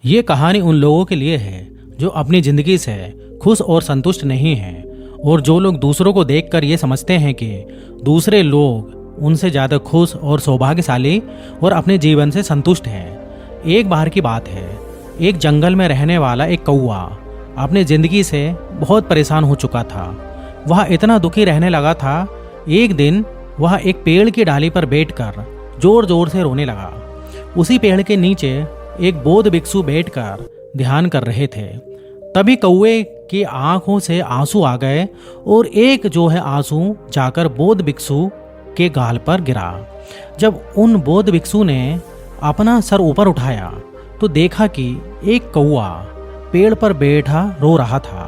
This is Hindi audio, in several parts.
ये कहानी उन लोगों के लिए है जो अपनी जिंदगी से खुश और संतुष्ट नहीं हैं, और जो लोग दूसरों को देखकर ये समझते हैं कि दूसरे लोग उनसे ज़्यादा खुश और सौभाग्यशाली और अपने जीवन से संतुष्ट हैं। एक बार की बात है, एक जंगल में रहने वाला एक कौवा अपनी ज़िंदगी से बहुत परेशान हो चुका था। वह इतना दुखी रहने लगा था। एक दिन वह एक पेड़ की डाली पर बैठकर जोर जोर से रोने लगा। उसी पेड़ के नीचे एक बौद्ध भिक्षु बैठकर ध्यान कर रहे थे। तभी कौवे की आंखों से आंसू आ गए और एक जो है आंसू जाकर बौद्ध भिक्षु के गाल पर गिरा। जब उन बौद्ध भिक्षु ने अपना सर ऊपर उठाया तो देखा कि एक कौवा पेड़ पर बैठा रो रहा था।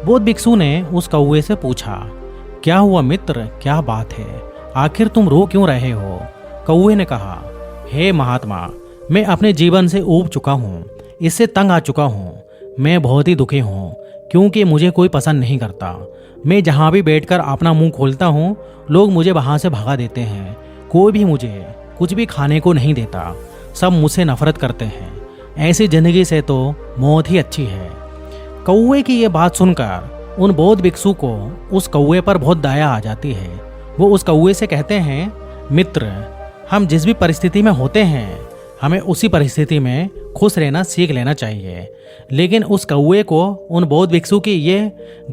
बौद्ध भिक्षु ने उस कौवे से पूछा, क्या हुआ मित्र, क्या बात है, आखिर तुम रो क्यों रहे हो? कौवे ने कहा, हे महात्मा, मैं अपने जीवन से ऊब चुका हूँ, इससे तंग आ चुका हूँ। मैं बहुत ही दुखी हूँ क्योंकि मुझे कोई पसंद नहीं करता। मैं जहाँ भी बैठकर अपना मुंह खोलता हूँ, लोग मुझे वहाँ से भगा देते हैं। कोई भी मुझे कुछ भी खाने को नहीं देता, सब मुझसे नफरत करते हैं। ऐसी जिंदगी से तो मौत ही अच्छी है। कौवे की ये बात सुनकर उन बौद्ध भिक्षु को उस कौवे पर बहुत दया आ जाती है। वो उस कौवे से कहते हैं, मित्र, हम जिस भी परिस्थिति में होते हैं, हमें उसी परिस्थिति में खुश रहना सीख लेना चाहिए। लेकिन उस कौवे को उन बौद्ध भिक्षु की ये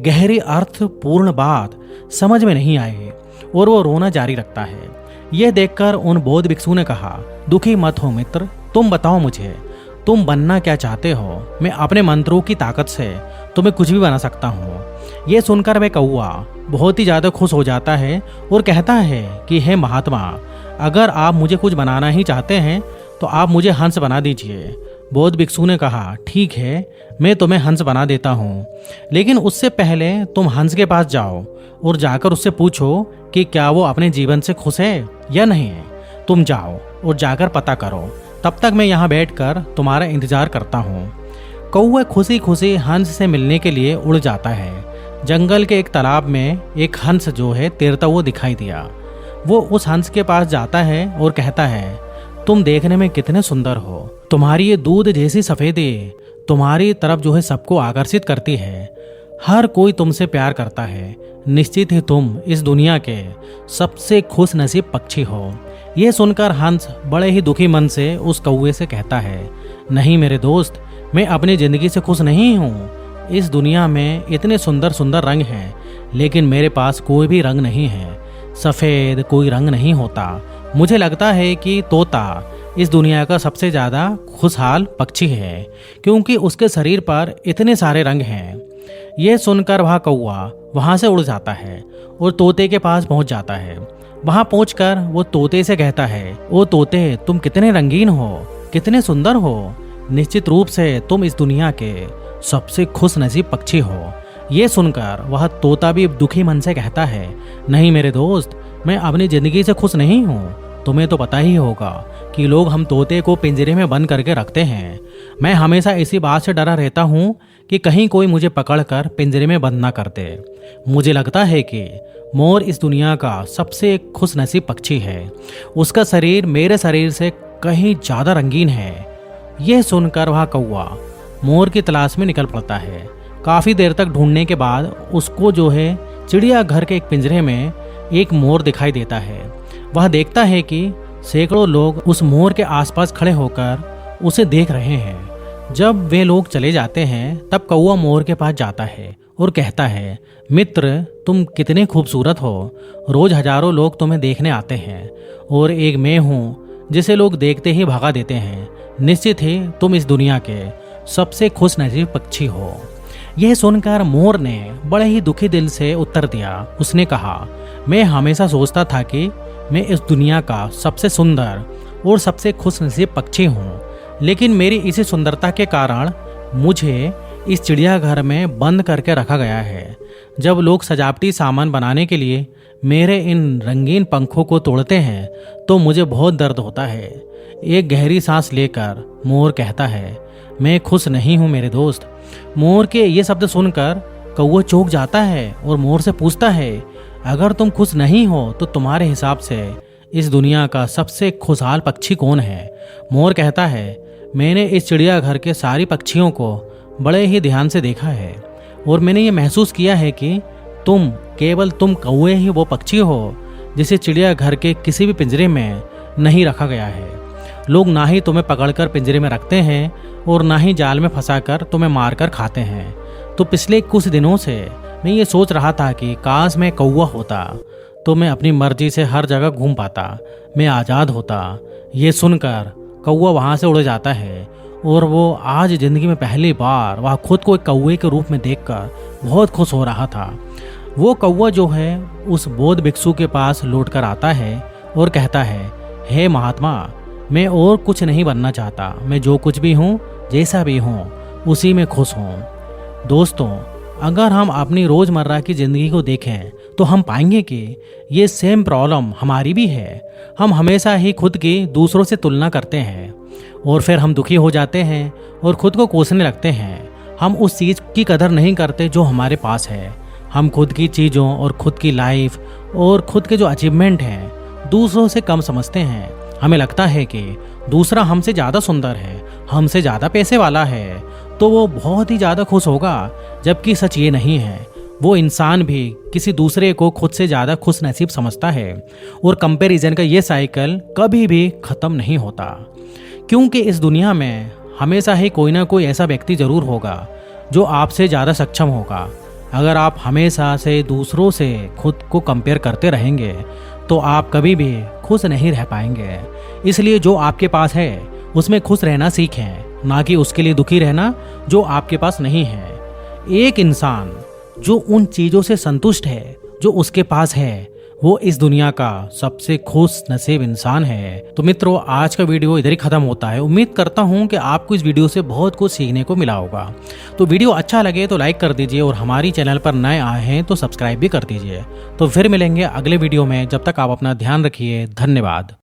गहरी अर्थपूर्ण बात समझ में नहीं आई और वो रोना जारी रखता है। यह देखकर उन बौद्ध भिक्षु ने कहा, दुखी मत हो मित्र, तुम बताओ मुझे, तुम बनना क्या चाहते हो? मैं अपने मंत्रों की ताकत से तुम्हें कुछ भी बना सकता हूँ। ये सुनकर वह कौवा बहुत ही ज़्यादा खुश हो जाता है और कहता है कि हे महात्मा, अगर आप मुझे कुछ बनाना ही चाहते हैं तो आप मुझे हंस बना दीजिए। बौद्ध भिक्षु ने कहा, ठीक है, मैं तुम्हें हंस बना देता हूँ, लेकिन उससे पहले तुम हंस के पास जाओ और जाकर उससे पूछो कि क्या वो अपने जीवन से खुश है या नहीं है। तुम जाओ और जाकर पता करो, तब तक मैं यहाँ बैठकर तुम्हारा इंतजार करता हूँ। कौवा खुशी खुशी हंस से मिलने के लिए उड़ जाता है। जंगल के एक तालाब में एक हंस जो है तैरता हुआ दिखाई दिया। वो उस हंस के पास जाता है और कहता है, तुम देखने में कितने सुंदर हो, तुम्हारी ये दूध जैसी सफेदी तुम्हारी तरफ जो है सबको आकर्षित करती है। हर कोई तुमसे प्यार करता है। निश्चित ही तुम इस दुनिया के सबसे खुश नसीब पक्षी हो। यह सुनकर हंस बड़े ही दुखी मन से उस कौवे से कहता है, नहीं मेरे दोस्त, मैं अपनी जिंदगी से खुश नहीं हूँ। इस दुनिया में इतने सुंदर सुंदर रंग हैं, लेकिन मेरे पास कोई भी रंग नहीं है। सफ़ेद कोई रंग नहीं होता। मुझे लगता है कि तोता इस दुनिया का सबसे ज़्यादा खुशहाल पक्षी है, क्योंकि उसके शरीर पर इतने सारे रंग हैं। यह सुनकर वह कौवा वहाँ से उड़ जाता है और तोते के पास पहुँच जाता है। वहाँ पहुँचकर वो तोते से कहता है, ओ तोते, तुम कितने रंगीन हो, कितने सुंदर हो। निश्चित रूप से तुम इस दुनिया के सबसे खुश नसीब पक्षी हो। ये सुनकर वह तोता भी दुखी मन से कहता है, नहीं मेरे दोस्त, मैं अपनी ज़िंदगी से खुश नहीं हूँ। तुम्हें तो पता ही होगा कि लोग हम तोते को पिंजरे में बंद करके रखते हैं। मैं हमेशा इसी बात से डरा रहता हूँ कि कहीं कोई मुझे पकड़कर पिंजरे में बंद ना कर दे। मुझे लगता है कि मोर इस दुनिया का सबसे खुश नसीब पक्षी है। उसका शरीर मेरे शरीर से कहीं ज़्यादा रंगीन है। यह सुनकर वह कौवा मोर की तलाश में निकल पड़ता है। काफ़ी देर तक ढूंढने के बाद उसको जो है चिड़ियाघर के एक पिंजरे में एक मोर दिखाई देता है। वह देखता है कि सैकड़ों लोग उस मोर के आसपास खड़े होकर उसे देख रहे हैं। जब वे लोग चले जाते हैं तब कौवा मोर के पास जाता है और कहता है, मित्र, तुम कितने खूबसूरत हो। रोज़ हजारों लोग तुम्हें देखने आते हैं और एक मैं हूँ जिसे लोग देखते ही भगा देते हैं। निश्चित ही तुम इस दुनिया के सबसे खुश नसीब पक्षी हो। यह सुनकर मोर ने बड़े ही दुखी दिल से उत्तर दिया। उसने कहा, मैं हमेशा सोचता था कि मैं इस दुनिया का सबसे सुंदर और सबसे खुश नसीब पक्षी हूँ, लेकिन मेरी इसी सुंदरता के कारण मुझे इस चिड़ियाघर में बंद करके रखा गया है। जब लोग सजावटी सामान बनाने के लिए मेरे इन रंगीन पंखों को तोड़ते हैं तो मुझे बहुत दर्द होता है। एक गहरी सांस लेकर मोर कहता है, मैं खुश नहीं हूँ मेरे दोस्त। मोर के ये शब्द सुनकर कौवा चौंक जाता है और मोर से पूछता है, अगर तुम खुश नहीं हो तो तुम्हारे हिसाब से इस दुनिया का सबसे खुशहाल पक्षी कौन है? मोर कहता है, मैंने इस चिड़ियाघर के सारी पक्षियों को बड़े ही ध्यान से देखा है और मैंने ये महसूस किया है कि केवल तुम कौवे ही वो पक्षी हो जिसे चिड़ियाघर के किसी भी पिंजरे में नहीं रखा गया है। लोग ना ही तुम्हें पकड़कर पिंजरे में रखते हैं और ना ही जाल में फंसाकर तुम्हें मारकर खाते हैं। तो पिछले कुछ दिनों से मैं ये सोच रहा था कि काश मैं कौवा होता तो मैं अपनी मर्जी से हर जगह घूम पाता, मैं आज़ाद होता। ये सुनकर कौवा वहाँ से उड़ जाता है और वो आज ज़िंदगी में पहली बार वह खुद को एक कौवे के रूप में देखकर बहुत खुश हो रहा था। वो कौवा जो है उस बौद्ध भिक्षु के पास लौट कर आता है और कहता है, हे महात्मा, मैं और कुछ नहीं बनना चाहता, मैं जो कुछ भी हूँ, जैसा भी हूँ, उसी में खुश हूँ। दोस्तों, अगर हम अपनी रोज़मर्रा की ज़िंदगी को देखें तो हम पाएंगे कि ये सेम प्रॉब्लम हमारी भी है। हम हमेशा ही खुद की दूसरों से तुलना करते हैं और फिर हम दुखी हो जाते हैं और खुद को कोसने लगते हैं। हम उस चीज़ की कदर नहीं करते जो हमारे पास है। हम खुद की चीज़ों और खुद की लाइफ और खुद के जो अचीवमेंट हैं दूसरों से कम समझते हैं। हमें लगता है कि दूसरा हमसे ज़्यादा सुंदर है, हमसे ज़्यादा पैसे वाला है, तो वो बहुत ही ज़्यादा खुश होगा, जबकि सच ये नहीं है। वो इंसान भी किसी दूसरे को खुद से ज़्यादा खुश नसीब समझता है और कंपैरिजन का ये साइकिल कभी भी ख़त्म नहीं होता, क्योंकि इस दुनिया में हमेशा ही कोई ना कोई ऐसा व्यक्ति ज़रूर होगा जो आपसे ज़्यादा सक्षम होगा। अगर आप हमेशा से दूसरों से खुद को कंपेयर करते रहेंगे तो आप कभी भी खुश नहीं रह पाएंगे। इसलिए जो आपके पास है उसमें खुश रहना सीखें, ना कि उसके लिए दुखी रहना जो आपके पास नहीं है। एक इंसान जो उन चीज़ों से संतुष्ट है जो उसके पास है, वो इस दुनिया का सबसे खुश नसीब इंसान है। तो मित्रों, आज का वीडियो इधर ही खत्म होता है। उम्मीद करता हूँ कि आपको इस वीडियो से बहुत कुछ सीखने को मिला होगा। तो वीडियो अच्छा लगे तो लाइक कर दीजिए और हमारी चैनल पर नए आए हैं तो सब्सक्राइब भी कर दीजिए। तो फिर मिलेंगे अगले वीडियो में। जब तक आप अपना ध्यान रखिए। धन्यवाद।